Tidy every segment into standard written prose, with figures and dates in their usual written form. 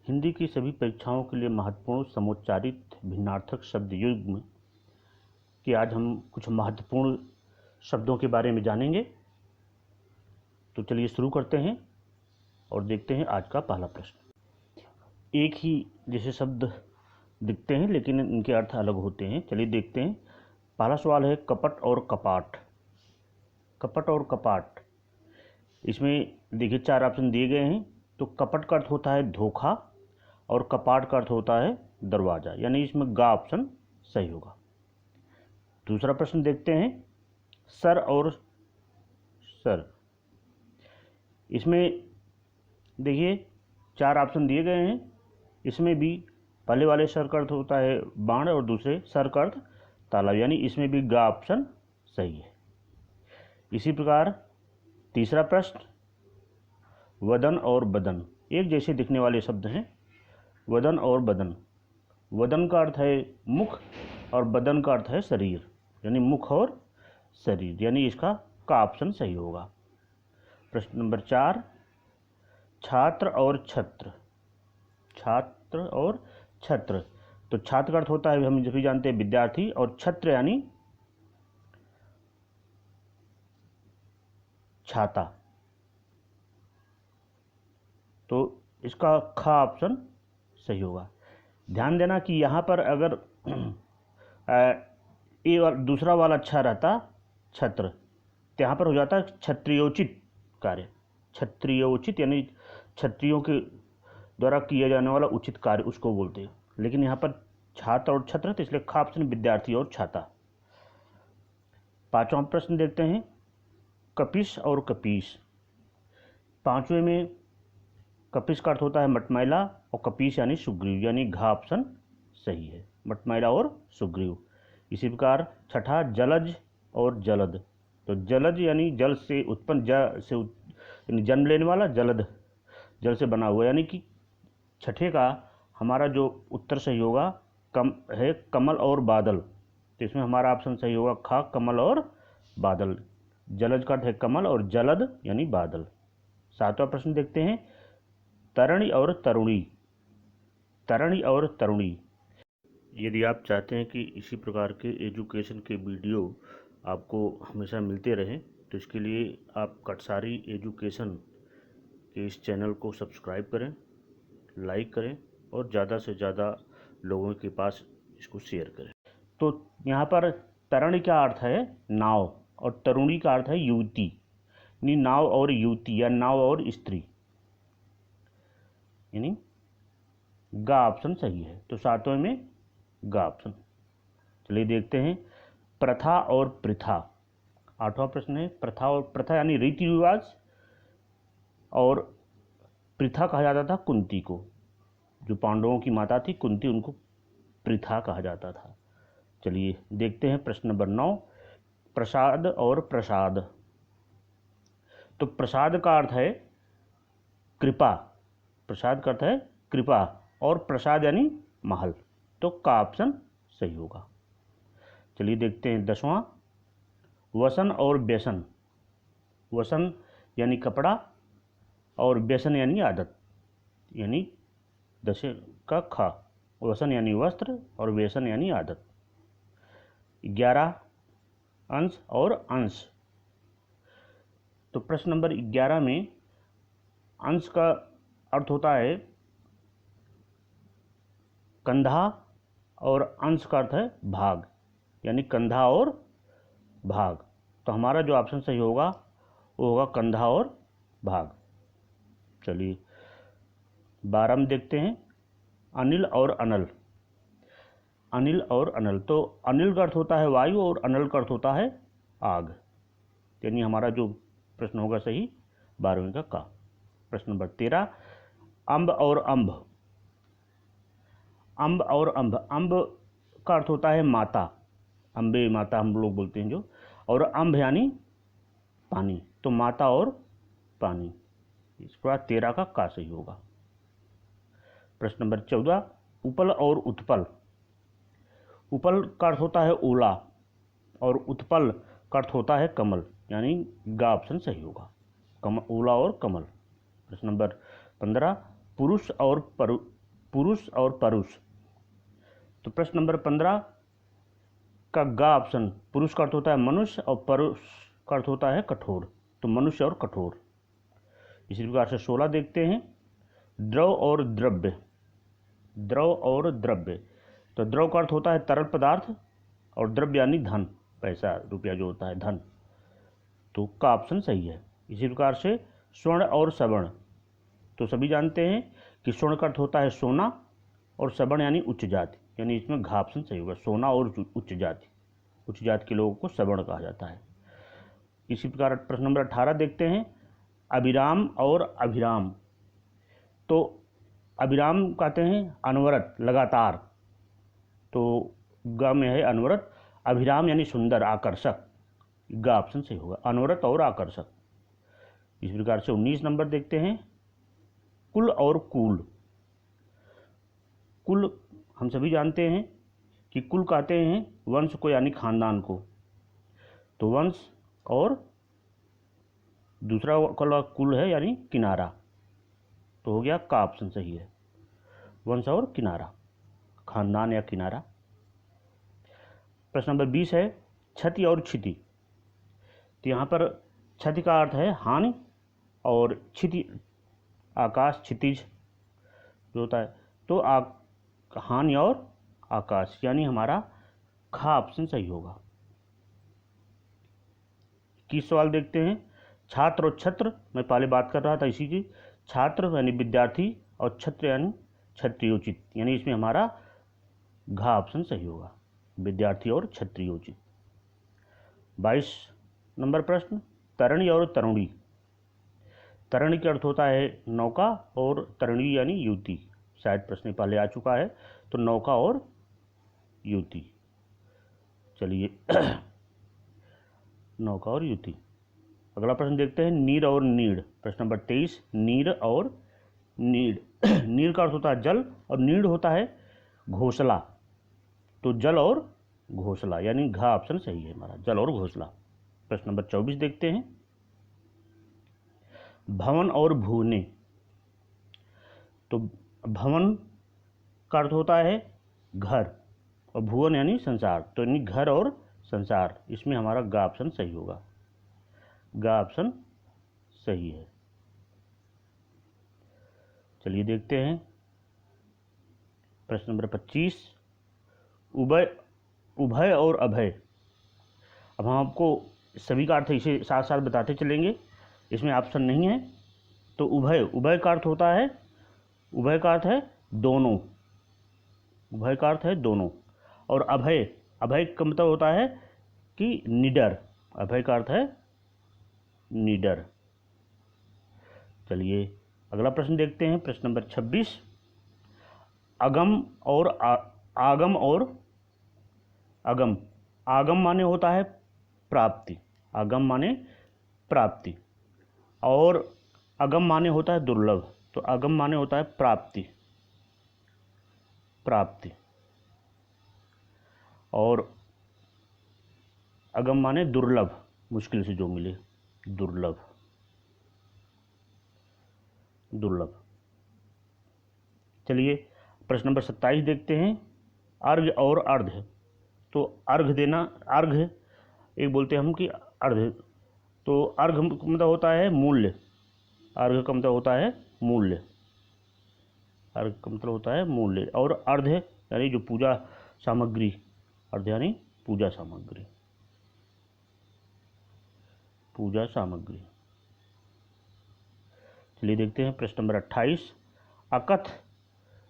हिंदी की सभी परीक्षाओं के लिए महत्वपूर्ण समोच्चारित भिन्नार्थक शब्द युग्म कि आज हम कुछ महत्वपूर्ण शब्दों के बारे में जानेंगे। तो चलिए शुरू करते हैं और देखते हैं आज का पहला प्रश्न। एक ही जैसे शब्द दिखते हैं लेकिन इनके अर्थ अलग होते हैं। चलिए देखते हैं। पहला सवाल है कपट और कपाट। कपट और कपाट, इसमें देखिए 4 ऑप्शन दिए गए हैं। तो कपट का अर्थ होता है धोखा और कपाट का अर्थ होता है दरवाज़ा, यानी इसमें गा ऑप्शन सही होगा। दूसरा प्रश्न देखते हैं सर और सर। इसमें देखिए 4 ऑप्शन दिए गए हैं। इसमें भी पहले वाले सर का अर्थ होता है बाण और दूसरे सर का अर्थ तालाब, यानी इसमें भी गा ऑप्शन सही है। इसी प्रकार तीसरा प्रश्न वदन और बदन, एक जैसे दिखने वाले शब्द हैं। वदन और बदन, वदन का अर्थ है मुख और बदन का अर्थ है शरीर, यानी मुख और शरीर, यानी इसका का ऑप्शन सही होगा। प्रश्न नंबर 4 छात्र और छत्र। छात्र और छत्र, तो छात्र का अर्थ होता है हम सभी जानते हैं विद्यार्थी, और छत्र यानी छाता, तो इसका खा ऑप्शन सही होगा। ध्यान देना कि यहाँ पर अगर ये दूसरा वाला अच्छा रहता छत्र, तो यहाँ पर हो जाता क्षत्रियोचित कार्य। क्षत्रियोचित यानी क्षत्रियों के द्वारा किया जाने वाला उचित कार्य उसको बोलते हैं, लेकिन यहाँ पर छात्र और छत्र, तो इसलिए खा ऑप्शन विद्यार्थी और छाता। पांचवा प्रश्न देखते हैं कपिश और कपीस। पांचवें में कपिश का अर्थ होता है मटमैला और कपीस यानी सुग्रीव, यानी घा ऑप्शन सही है, मटमैला और सुग्रीव। इसी प्रकार छठा जलज और जलद, तो जलज यानी जल से उत्पन्न, यानी जन्म लेने वाला, जलद जल से बना हुआ, यानी कि छठे का हमारा जो उत्तर सही होगा है कमल और बादल, तो इसमें हमारा ऑप्शन सही होगा खा कमल और बादल। जलज का अर्थ है कमल और जलद यानी बादल। सातवां प्रश्न देखते हैं तरणी और तरुणी। तरणी और तरुणी, यदि आप चाहते हैं कि इसी प्रकार के एजुकेशन के वीडियो आपको हमेशा मिलते रहें, तो इसके लिए आप कटसारी एजुकेशन के इस चैनल को सब्सक्राइब करें, लाइक करें और ज़्यादा से ज़्यादा लोगों के पास इसको शेयर करें। तो यहाँ पर तरणी का अर्थ है नाव और तरुणी का अर्थ है युवती, यानी नाव और युवती या नाव और स्त्री, यानी गा ऑप्शन सही है। तो सातवें में गा ऑप्शन। चलिए देखते हैं प्रथा और प्रथा। आठवां प्रश्न है प्रथा और प्रथा, यानी रीति रिवाज, और प्रथा कहा जाता था कुंती को, जो पांडवों की माता थी कुंती, उनको प्रथा कहा जाता था। चलिए देखते हैं प्रश्न नंबर 9 प्रसाद और प्रसाद। तो प्रसाद का अर्थ है कृपा, प्रसाद का अर्थ है कृपा, और प्रसाद यानी महल, तो का ऑप्शन सही होगा। चलिए देखते हैं 10वां वसन और व्यसन। वसन यानी कपड़ा और व्यसन यानी आदत, यानी 10 का खा, वसन यानी वस्त्र और व्यसन यानी आदत। 11 अंश और अंश। तो प्रश्न नंबर 11 में अंश का अर्थ होता है कंधा और अंश का अर्थ है भाग, यानी कंधा और भाग, तो हमारा जो ऑप्शन सही होगा वो होगा कंधा और भाग। चलिए 12 में देखते हैं अनिल और अनल। अनिल और अनल, तो अनिल का अर्थ होता है वायु और अनल का अर्थ होता है आग, यानी हमारा जो प्रश्न होगा सही 12वें का। प्रश्न नंबर 13 अम्ब और अम्भ। अम्ब और अम्भ, अम्ब का अर्थ होता है माता, अम्बे माता हम लोग बोलते हैं जो, और अम्भ यानी पानी, तो माता और पानी। इसके बाद 13 का सही होगा। प्रश्न नंबर 14 उपल और उत्पल। उपल का अर्थ होता है ओला और उत्पल का अर्थ होता है कमल, यानी गा ऑप्शन सही होगा, ओला और कमल। प्रश्न नंबर 15 पुरुष और पुरुष और परुष। तो प्रश्न नंबर 15 का गा ऑप्शन, पुरुष का अर्थ होता है मनुष्य और परुष का अर्थ होता है कठोर, तो मनुष्य और कठोर। इसी प्रकार से 16 देखते हैं, द्रव और द्रव्य। द्रव और द्रव्य, तो द्रव का अर्थ होता है तरल पदार्थ और द्रव्य यानी धन, पैसा रुपया जो होता है धन, तो का ऑप्शन सही है। इसी प्रकार से स्वर्ण और सवर्ण, तो सभी जानते हैं कि स्वर्ण का अर्थ होता है सोना और सवर्ण यानी उच्च जाति, यानी इसमें घा ऑप्शन सही होगा, सोना और उच्च जाति, उच्च जाति के लोगों को सवर्ण कहा जाता है। इसी प्रकार प्रश्न नंबर 18 देखते हैं, अभिराम और अभिराम। तो अभिराम कहते हैं अनवरत लगातार, तो ग में है अनवरत, अभिराम यानी सुंदर आकर्षक, ग ऑप्शन सही होगा, अनवरत और आकर्षक। इस प्रकार से 19 नंबर देखते हैं, कुल और कूल। कुल हम सभी जानते हैं कि कुल कहते हैं वंश को यानी खानदान को, तो वंश और दूसरा कुल है यानी किनारा, तो हो गया का ऑप्शन सही है, वंश और किनारा, खानदान या किनारा। प्रश्न नंबर 20 है, क्षति और क्षिति। तो यहाँ पर क्षति का अर्थ है हानि और क्षिति आकाश, क्षितिज जो होता है, तो हानि और आकाश, यानी हमारा खा ऑप्शन सही होगा। 21 सवाल देखते हैं, छात्र और छत्र, मैं पहले बात कर रहा था इसी की, छात्र यानी विद्यार्थी और छत्र यानी क्षत्रियोचित, यानी इसमें हमारा घा ऑप्शन सही होगा, विद्यार्थी और क्षत्रियोचित। 22 नंबर प्रश्न, तरणी और तरुणी। तरणी का अर्थ होता है नौका और तरुणी यानी युवती, शायद प्रश्न पहले आ चुका है, तो नौका और युवती। चलिए नौका और युवती। अगला प्रश्न देखते हैं, नीर और नीड़। प्रश्न नंबर 23, नीर और नीड़। नीर का अर्थ होता है जल और नीड़ होता है घोंसला, तो जल और घोंसला, यानी घा ऑप्शन सही है हमारा, जल और घोंसला। प्रश्न नंबर 24 देखते हैं, भवन और भुवने। तो भवन का अर्थ होता है घर और भुवन यानी संसार, तो यानी घर और संसार, इसमें हमारा गा ऑप्शन सही होगा, गा ऑप्शन सही है। चलिए देखते हैं प्रश्न नंबर 25, उभय, उभय और अभय। अब हम आपको सभी का अर्थ इसे साथ साथ बताते चलेंगे, इसमें ऑप्शन नहीं है। तो उभय, उभय का अर्थ होता है, उभय का अर्थ है दोनों, उभय का अर्थ है दोनों, और अभय, अभय का मतलब होता है कि निडर, अभय का अर्थ है निडर। चलिए अगला प्रश्न देखते हैं, प्रश्न नंबर 26, अगम और आगम और अगम। आगम माने होता है प्राप्ति, आगम माने प्राप्ति, और अगम माने होता है दुर्लभ, तो अगम माने होता है प्राप्ति, प्राप्ति, और अगम माने दुर्लभ, मुश्किल से जो मिले, दुर्लभ, दुर्लभ। चलिए प्रश्न नंबर 27 देखते हैं, अर्घ्य और अर्घ्य। तो अर्घ्य देना, अर्घ्य एक बोलते हैं हम कि अर्घ्य, तो अर्घ्य मतलब होता है मूल्य, अर्घ्य का मतलब होता है मूल्य, अर्घ्य का मतलब होता है मूल्य, और अर्घ्य यानी जो पूजा सामग्री, अर्घ्य यानी पूजा सामग्री, पूजा सामग्री। चलिए देखते हैं प्रश्न नंबर 28, अकथ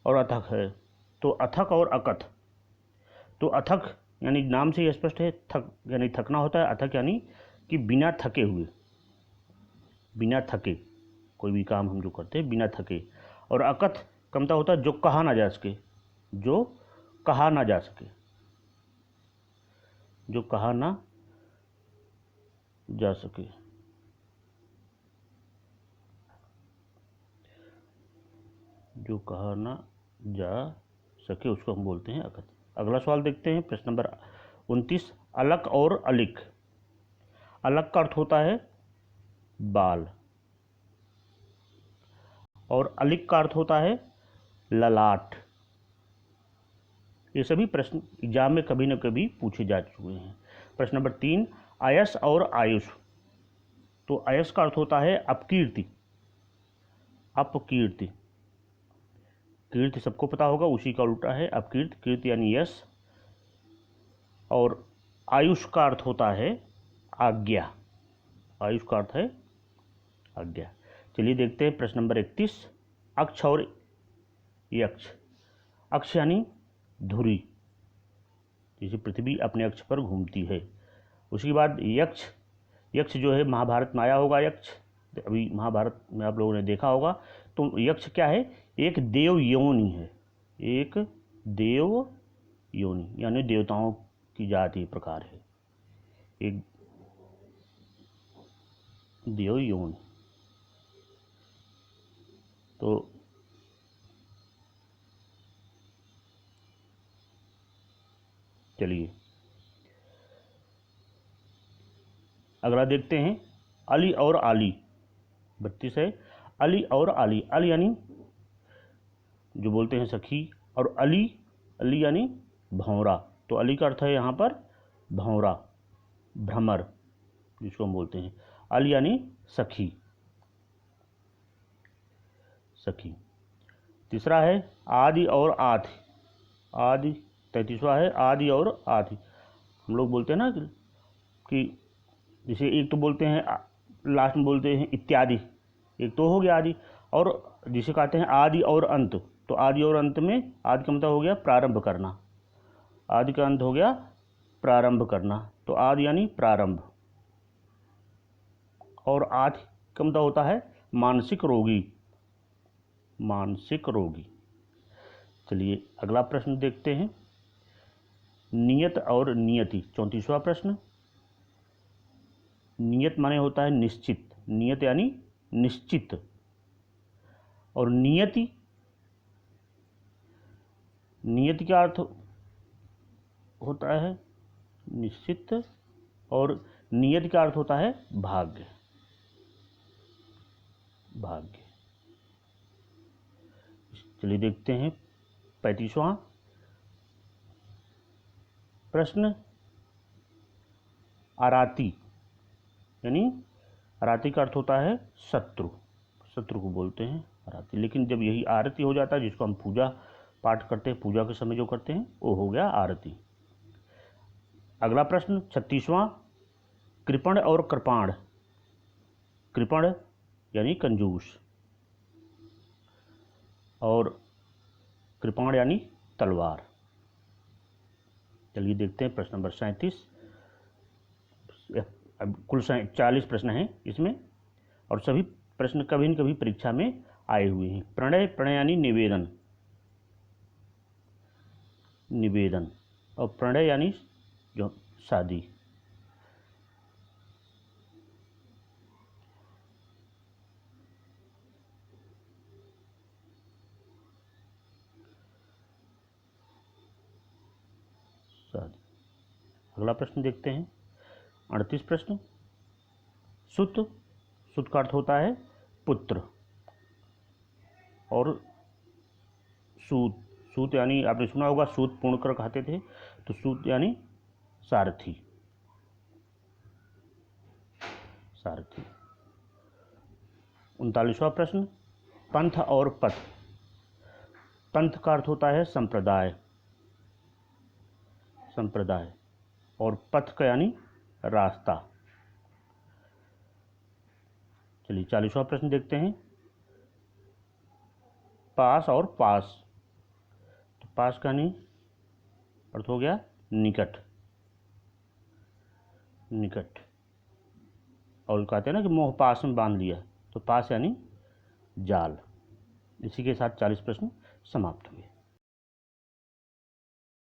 और अथक है। तो अथक और अकथ, तो अथक यानी नाम से ही स्पष्ट है, थक यानी थकना होता है, अथक यानी कि बिना थके हुए, बिना थके कोई भी काम हम जो करते हैं बिना थके, और अकथ का मतलब होता है जो कहा ना जा सके, जो कहा ना जा सके, जो कहा ना जा सके। जो कहा ना जा सके उसको हम बोलते हैं अकथ। अगला सवाल देखते हैं प्रश्न नंबर 29, अलक और अलिक। अलक का अर्थ होता है बाल और अलिक का अर्थ होता है ललाट। ये सभी प्रश्न एग्जाम में कभी न कभी पूछे जा चुके हैं। प्रश्न नंबर 3, आयस और आयुष। तो आयस का अर्थ होता है अपकीर्ति, अपकीर्ति। कीर्ति सबको पता होगा, उसी का उल्टा है अपकीर्ति, कीर्ति यानी यश। और आयुष का अर्थ होता है आज्ञा, आयुष का अर्थ है आज्ञा। चलिए देखते हैं प्रश्न नंबर 31, अक्ष और यक्ष। अक्ष यानी धुरी, जैसे पृथ्वी अपने अक्ष पर घूमती है। उसके बाद यक्ष, यक्ष जो है महाभारत में आया होगा यक्ष, अभी महाभारत में आप लोगों ने देखा होगा। तो यक्ष क्या है? एक देव योनि है, एक देव योनि यानी देवताओं की जाति प्रकार है, एक देव योनि। तो चलिए अगला देखते हैं, अली और आली। 32 है, अली और आली। अली यानी जो बोलते हैं सखी, और अली, अली यानी भंवरा। तो अली का अर्थ है यहाँ पर भंवरा, भ्रमर जिसको हम बोलते हैं। अली यानी सखी, सखी। तीसरा है आदि और आधि। आदि 33वां है, आदि और आधि। हम लोग बोलते हैं ना कि जैसे एक तो बोलते हैं लास्ट में बोलते हैं इत्यादि, एक तो हो गया आदि, और जिसे कहते हैं आदि और अंत। तो आदि और अंत में आदि का मतलब हो गया प्रारंभ करना, आदि का अंत हो गया प्रारंभ करना। तो आदि यानी प्रारंभ। और आदि का मतलब होता है मानसिक रोगी, मानसिक रोगी। चलिए अगला प्रश्न देखते हैं, नियत और नियति। 34वां प्रश्न। नियत माने होता है निश्चित, नियत यानी निश्चित, और नियति, नियति का अर्थ होता है निश्चित, और नियति का अर्थ होता है भाग्य, भाग्य। चलिए देखते हैं 35वां प्रश्न, आराती यानी, आराती का अर्थ होता है शत्रु, शत्रु को बोलते हैं आराती। लेकिन जब यही आरती हो जाता है, जिसको हम पूजा पाठ करते हैं, पूजा के समय जो करते हैं, वो हो गया आरती। अगला प्रश्न 36वां, कृपण और कृपाण। कृपण यानी कंजूस, और कृपाण यानी तलवार। चलिए देखते हैं प्रश्न नंबर 37। अब कुल 40 प्रश्न हैं इसमें, और सभी प्रश्न कभी न कभी परीक्षा में आए हुए हैं। प्रणय, प्रणय यानी निवेदन, निवेदन, और प्रणय यानी जो शादी। शादी। अगला प्रश्न देखते हैं 38 प्रश्न, सुत। सुत का अर्थ होता है पुत्र, और सूत, सूत यानी आपने सुना होगा सूत पूर्ण कर कहते थे, तो सूत यानी सारथी, सारथी। 39वां प्रश्न, पंथ और पथ। पंथ का अर्थ होता है संप्रदाय, संप्रदाय, और पथ का यानी रास्ता। चलिए 40वां प्रश्न देखते हैं, पास और पास। तो पास का यानी अर्थ हो गया निकट, निकट, और कहते हैं ना कि मोह पास में बांध लिया, तो पास यानी जाल। इसी के साथ 40 प्रश्न समाप्त हुए।